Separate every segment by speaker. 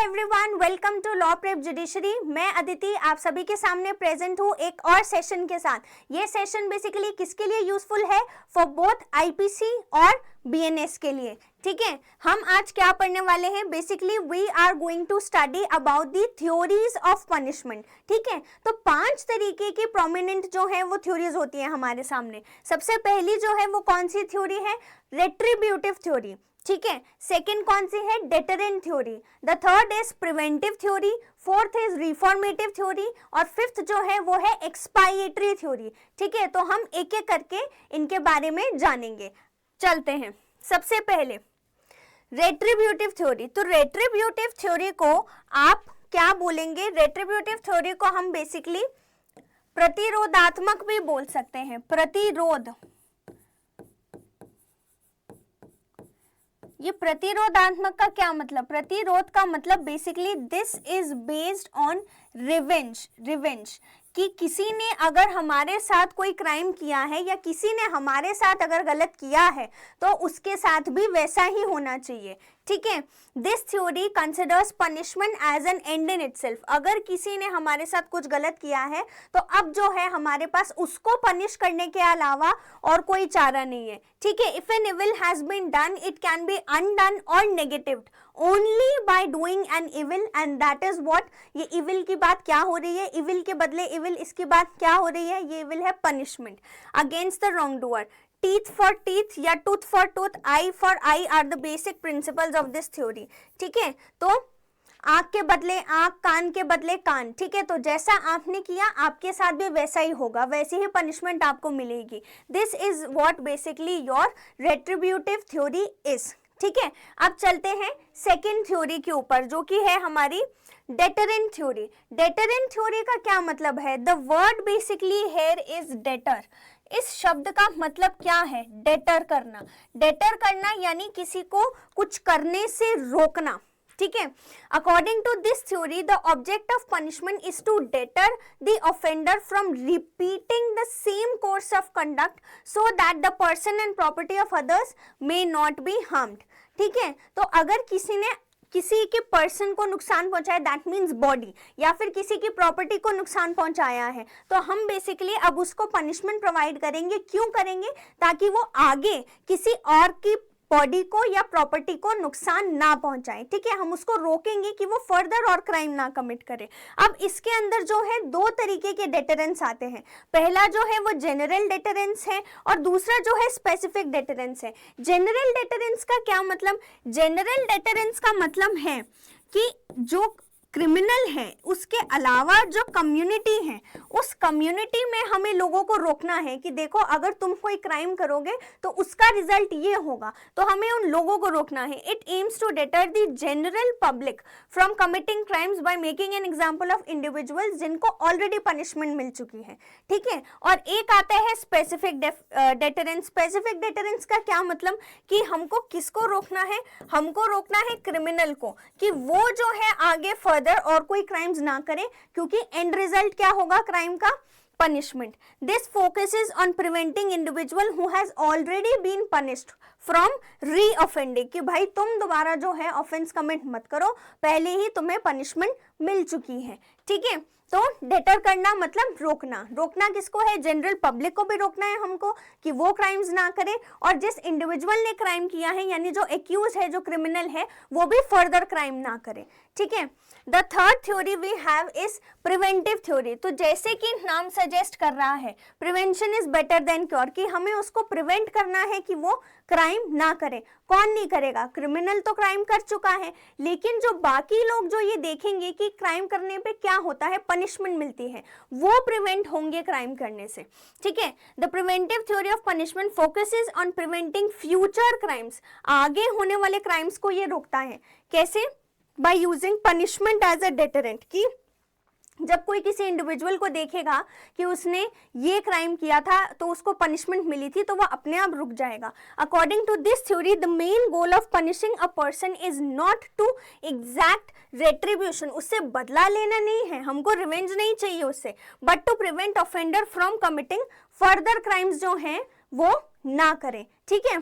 Speaker 1: Everyone, welcome to law prep judiciary. मैं अदिति आप सभी के सामने प्रेजेंट हूँ एक और सेशन के साथ। ये सेशन बेसिकली किसके लिए यूजफुल है? फॉर बोथ आईपीसी और बीएनएस के लिए। ठीक है, हम आज क्या पढ़ने वाले हैं? Basically we are going to study about the theories of punishment. ठीक है, तो 5 तरीके की प्रोमिनेंट जो है वो थ्योरीज होती है हमारे सामने। सबसे पहली जो है वो कौन सी थ्योरी है? रेट्रिब्यूटिव थ्योरी। ठीक है, सेकंड कौन सी है? Deterrent theory. The third is preventive theory, fourth is reformative theory और फिफ्थ जो है वो है एक्सपायटरी थ्योरी। ठीक है, तो हम एक एक करके इनके बारे में जानेंगे। चलते हैं। सबसे पहले रेट्रिब्यूटिव थ्योरी। तो रेट्रिब्यूटिव थ्योरी को आप क्या बोलेंगे? रेट्रिब्यूटिव थ्योरी को हम बेसिकली प्रतिरोधात्मक भी बोल सकते हैं। प्रतिरोध, ये प्रतिरोधात्मक का क्या मतलब? प्रतिरोध का मतलब basically this is based on revenge. Revenge कि किसी ने अगर हमारे साथ कोई क्राइम किया है या किसी ने हमारे साथ अगर गलत किया है तो उसके साथ भी वैसा ही होना चाहिए। ठीक है, this theory considers punishment as an end in itself. अगर किसी ने हमारे साथ कुछ गलत किया है तो अब जो है हमारे पास उसको पनिश करने के अलावा और कोई चारा नहीं है। ठीक है, if an evil has been done it can be undone और negatived only by doing an evil and that is what। ये evil की बात क्या हो रही है? evil के बदले evil, इसकी बात क्या हो रही है? ये evil है punishment against the wrongdoer। teeth for teeth या tooth for tooth, eye for eye are the basic principles of this theory। ठीक है, तो आंख के बदले आंख, कान के बदले कान। ठीक है, तो जैसा आपने किया आपके साथ भी वैसा ही होगा, वैसी ही पनिशमेंट आपको मिलेगी। This is what basically your retributive theory is. ठीक है, अब चलते हैं सेकेंड थ्योरी के ऊपर जो कि है हमारी डेटरेंट थ्योरी। डेटरेंट थ्योरी का क्या मतलब है? The word basically here is debtor. इस शब्द का मतलब क्या है? डेटर करना। डेटर करना यानी किसी को कुछ करने से रोकना। ठीक है, according to this theory the object of punishment is to deter the offender from repeating the same course of conduct so that the person and property of others may not be harmed. ठीक है, तो अगर किसी ने किसी के person को नुकसान पहुंचाया, दैट मीन्स बॉडी, या फिर किसी की प्रॉपर्टी को नुकसान पहुंचाया है तो हम बेसिकली अब उसको पनिशमेंट प्रोवाइड करेंगे। क्यों करेंगे? ताकि वो आगे किसी और की बॉडी को या प्रॉपर्टी को नुकसान ना पहुंचाए। ठीक है, हम उसको रोकेंगे कि वो फर्दर और क्राइम ना कमिट करे। अब इसके अंदर जो है 2 तरीके के डेटरेंस आते हैं। पहला जो है वो जनरल डेटरेंस है और दूसरा जो है स्पेसिफिक डेटरेंस है। जनरल डेटरेंस का क्या मतलब? जनरल डेटरेंस का मतलब है कि जो क्रिमिनल है उसके अलावा जो कम्युनिटी है उस कम्युनिटी में हमें लोगों को रोकना है कि देखो अगर तुम कोई क्राइम करोगे तो उसका रिजल्ट ये होगा, तो हमें उन लोगों को रोकना है। It aims to deter the general public from committing crimes by making an example of individuals जिनको ऑलरेडी पनिशमेंट मिल चुकी है। ठीक है, और एक आता है स्पेसिफिक डेटरेंस। स्पेसिफिक डेटरेंस का क्या मतलब कि हमको किसको रोकना है? हमको रोकना है क्रिमिनल को कि वो जो है आगे फर्दर और कोई क्राइम्स ना करे, क्योंकि एंड रिजल्ट क्या होगा क्राइम का? punishment। This focuses on preventing individual who has already been punished from re-offending कि भाई तुम दोबारा जो है ऑफेंस कमिट मत करो, पहले ही तुम्हें पनिशमेंट मिल चुकी है। ठीक है, तो डेटर करना मतलब रोकना। रोकना किसको है? जनरल पब्लिक को भी रोकना है हमको कि वो क्राइम्स ना करे, और जिस इंडिविजुअल ने क्राइम किया है यानी जो एक्यूज है, जो क्रिमिनल है, वो भी फर्दर क्राइम ना करे। ठीक है, the third theory we have is preventive theory. तो जैसे कि नाम सजेस्ट कर रहा है prevention is better than cure, कि हमें उसको प्रिवेंट करना है कि वो क्राइम ना करे। कौन नहीं करेगा? क्रिमिनल तो क्राइम कर चुका है, लेकिन जो बाकी लोग जो ये देखेंगे कि क्राइम करने पे क्या होता है, पनिशमेंट मिलती है, वो प्रिवेंट होंगे क्राइम करने से। ठीक है, the preventive theory of punishment focuses on preventing future crimes. आगे होने वाले क्राइम्स को ये रोकता है। कैसे? By using punishment as a deterrent, कि जब कोई किसी इंडिविजुअल को देखेगा कि उसने ये क्राइम किया था तो उसको पनिशमेंट मिली थी तो वो अपने आप रुक जाएगा। According to this theory the main goal of punishing a person is not to exact retribution, उससे बदला लेना नहीं है, हमको रिवेंज नहीं चाहिए उससे, but to prevent offender from committing further crimes जो हैं वो ना करें। ठीक है,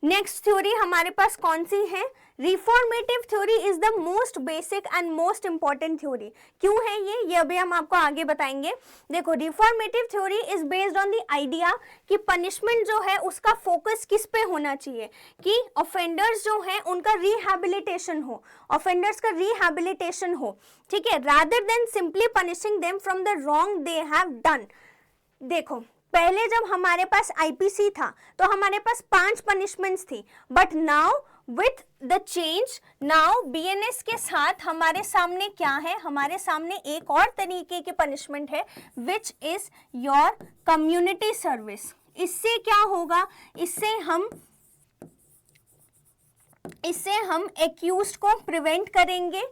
Speaker 1: नेक्स्ट थ्योरी हमारे पास कौन सी है? Reformative theory is the most basic and most important theory. क्यों है ये अभी हम आपको आगे बताएंगे। देखो, reformative theory is based on the idea कि पनिशमेंट जो है उसका फोकस किस पे होना चाहिए, कि ऑफेंडर्स जो है उनका रिहैबिलिटेशन हो, ऑफेंडर्स का रिहैबिलिटेशन हो, ठीक है, rather than simply punishing them from the wrong they have done. देखो, पहले जब हमारे पास आईपीसी था तो हमारे पास 5 पनिशमेंट्स थी, but now with the change, now BNS के साथ हमारे सामने क्या है, हमारे सामने एक और तरीके की पनिशमेंट है, which is your community service. इससे क्या होगा, इससे हम एक्यूज्ड को प्रिवेंट करेंगे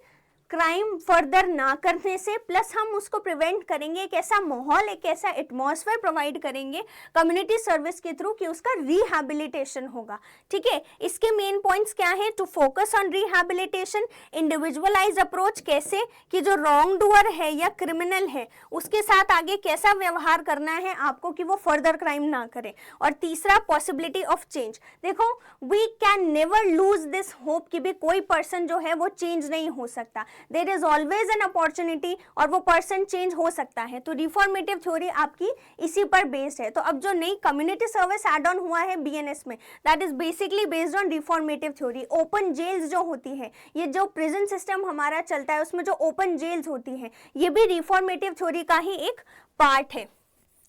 Speaker 1: क्राइम फर्दर ना करने से, प्लस हम उसको प्रिवेंट करेंगे, एक ऐसा माहौल, एक ऐसा एटमॉस्फेयर प्रोवाइड करेंगे कम्युनिटी सर्विस के थ्रू कि उसका रिहैबिलिटेशन होगा। ठीक है, इसके मेन पॉइंट्स क्या है, to focus on rehabilitation, individualize approach, कैसे कि जो रॉन्ग डूअर है या क्रिमिनल है उसके साथ आगे कैसा व्यवहार करना है आपको कि वो फर्दर क्राइम ना करे, और तीसरा पॉसिबिलिटी ऑफ चेंज। देखो, we can never lose this hope कि भी कोई पर्सन जो है वो चेंज नहीं हो सकता, there is always an opportunity, और वो पर्सन चेंज हो सकता है। तो रिफॉर्मेटिव थ्योरी आपकी इसी पर बेस्ड है। तो अब जो नई कम्युनिटी सर्विस एड ऑन हुआ है बीएनएस में, that is basically based on reformative theory. Open jails जो होती है, ये जो प्रिजन सिस्टम हमारा चलता है उसमें जो ओपन जेल्स होती है, ये भी रिफॉर्मेटिव थ्योरी का ही एक पार्ट है।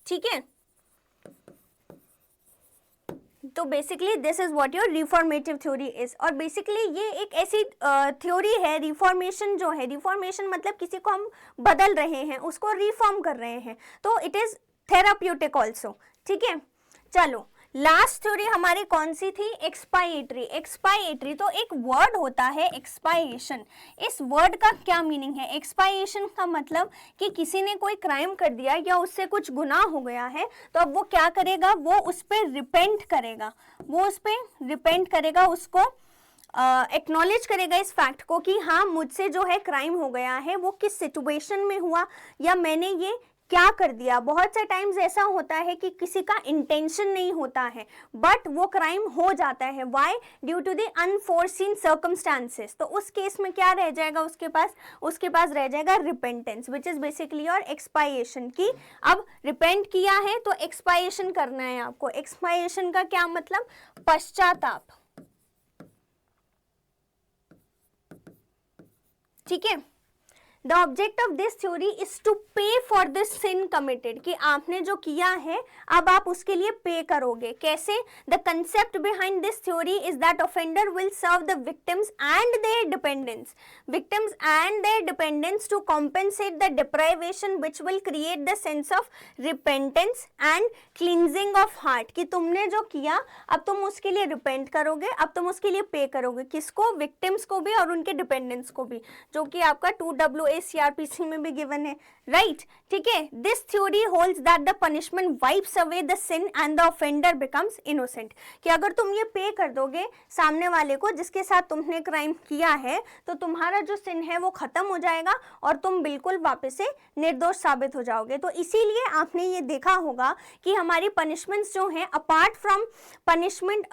Speaker 1: ठीक है, तो basically this is what your reformative theory is. और बेसिकली ये एक ऐसी थ्योरी है, रिफॉर्मेशन जो है, रिफॉर्मेशन मतलब किसी को हम बदल रहे हैं, उसको रिफॉर्म कर रहे हैं, तो इट इज थेराप्यूटिक ऑल्सो। ठीक है, चलो लास्ट थ्योरी हमारी कौन सी थी, एक्सपायरेटरी। एक्सपायरेटरी तो एक वर्ड होता है एक्सपायरेशन। इस वर्ड का क्या मीनिंग है, एक्सपायरेशन का मतलब कि किसी ने कोई क्राइम कर दिया या उससे कुछ गुनाह हो गया है, तो अब वो क्या करेगा, वो उस पर रिपेंट करेगा, वो उस पर रिपेंट करेगा, उसको एक्नॉलेज करेगा इस फैक्ट को कि हाँ मुझसे जो है क्राइम हो गया है, वो किस सिचुएशन में हुआ या मैंने ये क्या कर दिया। बहुत से टाइम्स ऐसा होता है कि किसी का इंटेंशन नहीं होता है बट वो क्राइम हो जाता है, why, due to the unforeseen circumstances. तो उस केस में क्या रह जाएगा उसके पास रह जाएगा रिपेंटेंस, विच इज बेसिकली और एक्सपायरेशन की अब रिपेंट किया है तो एक्सपायरेशन करना है आपको। एक्सपायरेशन का क्या मतलब, पश्चाताप। ठीक है, the object of this theory is to pay for this sin committed, कि आपने जो किया है अब आप उसके लिए पे करोगे। कैसे, the concept behind this theory is that offender will serve the victims and their dependents to compensate the deprivation which will create the sense of repentance and cleansing of heart, कि तुमने जो किया अब तुम उसके लिए रिपेंट करोगे, अब तुम उसके लिए पे करोगे, किसको, विक्टिम्स को भी और उनके डिपेंडेंट्स को भी, जो कि आपका 2WA CRPC में भी गिवन है, राइट। ठीक है, this theory holds that the punishment wipes away the sin and the offender becomes innocent, कि अगर तुम ये पे कर दोगे सामने वाले को जिसके साथ तुमने क्राइम किया है तो तुम्हारा जो सिन है वो खत्म हो जाएगा और तुम बिल्कुल वापस से निर्दोष साबित हो जाओगे। तो इसीलिए आपने ये देखा होगा कि हमारी पनिशमेंट्स जो हैं, अपार्ट फ्रॉम पनिशमेंट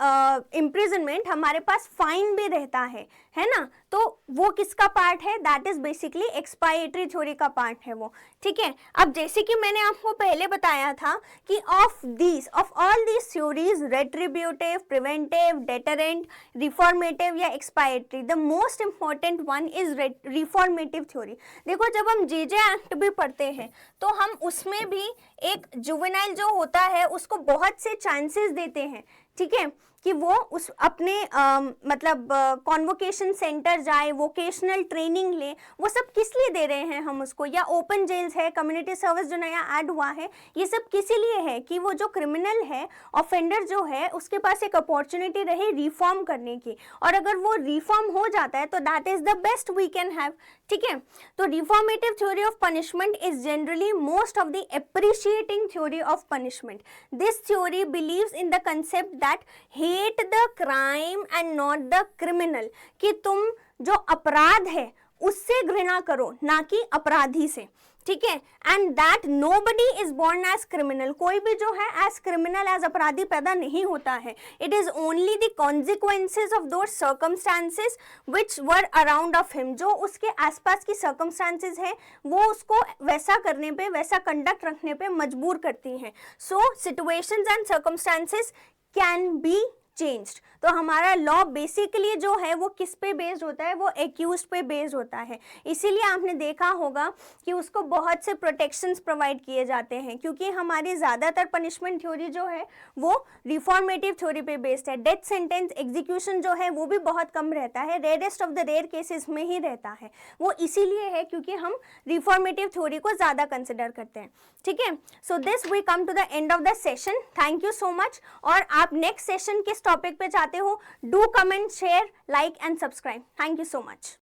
Speaker 1: इम्प्रिजनमेंट, हमारे पास फाइन भी रहता है ना, तो वो किसका पार्ट है, that is basically expiratory theory का पार्ट है वो। ठीक है, अब जैसे कि मैंने आपको पहले बताया था कि of all these theories, retributive, preventive, deterrent, reformative या expiatory, the most important one is reformative theory. देखो, जब हम जेजे एक्ट भी पढ़ते हैं तो हम उसमें भी एक जुवेनाइल जो होता है उसको बहुत से चांसेस देते हैं, ठीक है, कि वो उस अपने मतलब कॉन्वोकेशन सेंटर जाए, वोकेशनल ट्रेनिंग ले, वो सब किस लिए दे रहे हैं हम उसको, या ओपन जेल्स है, कम्युनिटी सर्विस जो नया ऐड हुआ है, ये सब किस लिए है कि वो जो क्रिमिनल है, ऑफेंडर जो है, उसके पास एक अपॉर्चुनिटी रहे रिफॉर्म करने की, और अगर वो रिफॉर्म हो जाता है तो that is the best we can have. ठीक है, तो reformative theory of punishment is generally most of the appreciating theory of punishment. This theory believes in the concept that hate the crime and not the criminal, कि तुम जो अपराध है उससे घृणा करो, ना कि अपराधी से। ठीक है, and that nobody is born as criminal, कोई भी जो है एज क्रिमिनल एज अपराधी पैदा नहीं होता है. It is only the consequences of those circumstances which were around of him, जो उसके आसपास की सर्कमस्टांसेस है वो उसको वैसा करने पे, वैसा कंडक्ट रखने पे मजबूर करती हैं. So situations and circumstances can be changed. तो हमारा लॉ बेसिकली जो है वो किस पे बेस्ड होता है, वो एक्यूज्ड पे बेस्ड होता है. इसीलिए आपने देखा होगा कि उसको बहुत से प्रोटेक्शंस प्रोवाइड किए जाते हैं, क्योंकि हमारी ज़्यादातर पनिशमेंट थ्योरी जो है वो रिफॉर्मेटिव थ्योरी पे बेस्ड है. डेथ सेंटेंस एग्जीक्यूशन जो है वो भी बहुत कम रहता है, rarest of the rare cases में ही रहता है. वो इसीलिए है क्योंकि हम रिफॉर्मेटिव थ्योरी को ज़्यादा कंसिडर करते हैं. ठीक है, so this we come to the end of the session. Thank you so much. और आप नेक्स्ट सेशन किस टॉपिक पे चाहते हो, do comment, share, like and subscribe. Thank you so much.